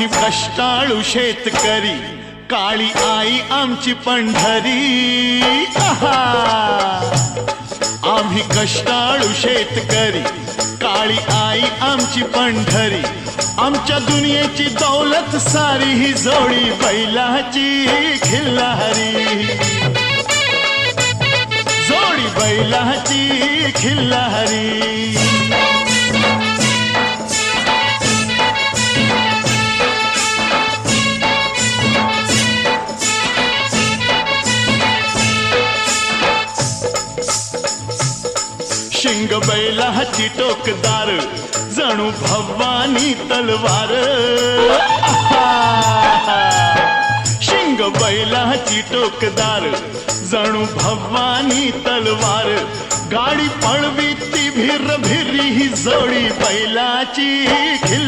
आम्ही कष्टाळू शेतकरी, काळी आई आमची पंढरी। आम्ही कष्टाळू शेतकरी, काळी आई आमची पंढरी। आमच्या दुनियेची दौलत सारी ही जोडी बैलाची खिल्लारी, जोडी बैलाची खिल्लारी। शिंग बैलाची टोकदार, जणू भवानी तलवार। शिंग बैलाची टोकदार, जणू भवानी तलवार। गाडी पळवी ती भिर भिरी, ही जोडी बैलाची खिल्लारी।